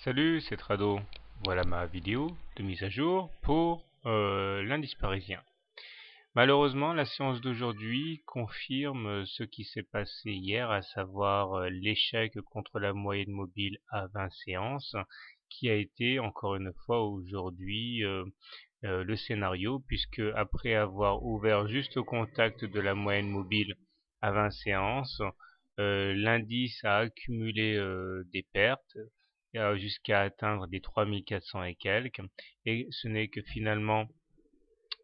Salut, c'est Trado. Voilà ma vidéo de mise à jour pour l'indice parisien. Malheureusement, la séance d'aujourd'hui confirme ce qui s'est passé hier, à savoir l'échec contre la moyenne mobile à 20 séances, qui a été encore une fois aujourd'hui le scénario, puisque après avoir ouvert juste au contact de la moyenne mobile à 20 séances, l'indice a accumulé des pertes jusqu'à atteindre les 3400 et quelques, et ce n'est que finalement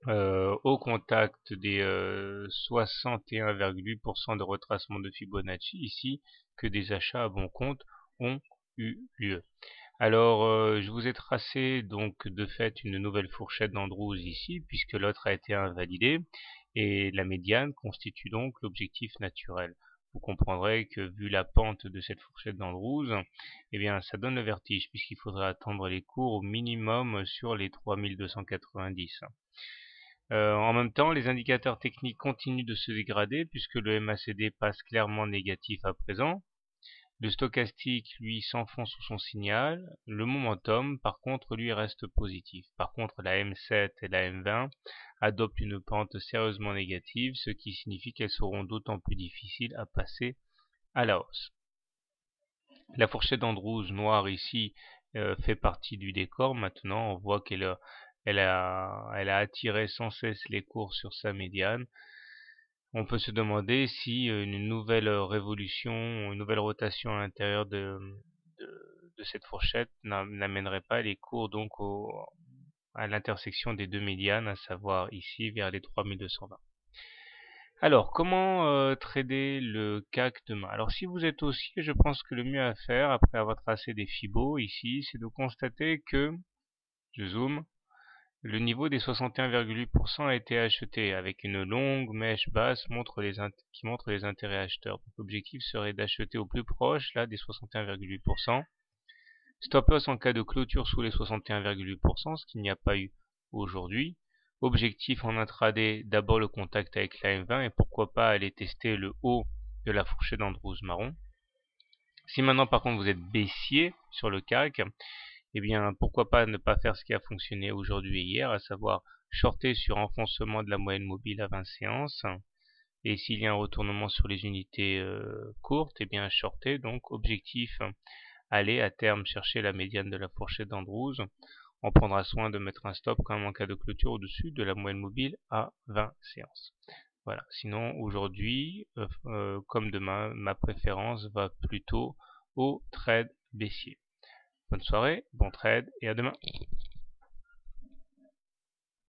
au contact des 61,8% de retracement de Fibonacci ici que des achats à bon compte ont eu lieu. Alors, je vous ai tracé donc de fait une nouvelle fourchette d'Andrews ici, puisque l'autre a été invalidée, et la médiane constitue donc l'objectif naturel. Vous comprendrez que vu la pente de cette fourchette d'Andrews, eh bien ça donne le vertige, puisqu'il faudrait attendre les cours au minimum sur les 3290. En même temps, les indicateurs techniques continuent de se dégrader, puisque le MACD passe clairement négatif à présent. Le stochastique, lui, s'enfonce sous son signal. Le momentum, par contre, lui, reste positif. Par contre, la M7 et la M20 adoptent une pente sérieusement négative, ce qui signifie qu'elles seront d'autant plus difficiles à passer à la hausse. La fourchette d'Andrews noire ici fait partie du décor. Maintenant, on voit qu'elle a attiré sans cesse les cours sur sa médiane. On peut se demander si une nouvelle révolution, une nouvelle rotation à l'intérieur de cette fourchette n'amènerait pas les cours donc à l'intersection des deux médianes, à savoir ici vers les 3220. Alors, comment trader le CAC demain? Alors, si vous êtes haussier, je pense que le mieux à faire, après avoir tracé des Fibos ici, c'est de constater que, je zoome, le niveau des 61,8% a été acheté avec une longue mèche basse qui montre les intérêts acheteurs. Donc, l'objectif serait d'acheter au plus proche là des 61,8%. Stop loss en cas de clôture sous les 61,8%, ce qu'il n'y a pas eu aujourd'hui. Objectif en intraday, d'abord le contact avec la M20 et pourquoi pas aller tester le haut de la fourchette d'Andrews marron. Si maintenant par contre vous êtes baissier sur le CAC, eh bien pourquoi pas ne pas faire ce qui a fonctionné aujourd'hui et hier, à savoir shorter sur enfoncement de la moyenne mobile à 20 séances. Et s'il y a un retournement sur les unités courtes, eh bien shorter, donc objectif aller à terme chercher la médiane de la fourchette d'Andrews. On prendra soin de mettre un stop quand même en cas de clôture au-dessus de la moyenne mobile à 20 séances. Voilà. Sinon, aujourd'hui, comme demain, ma préférence va plutôt au trade baissier. Bonne soirée, bon trade et à demain.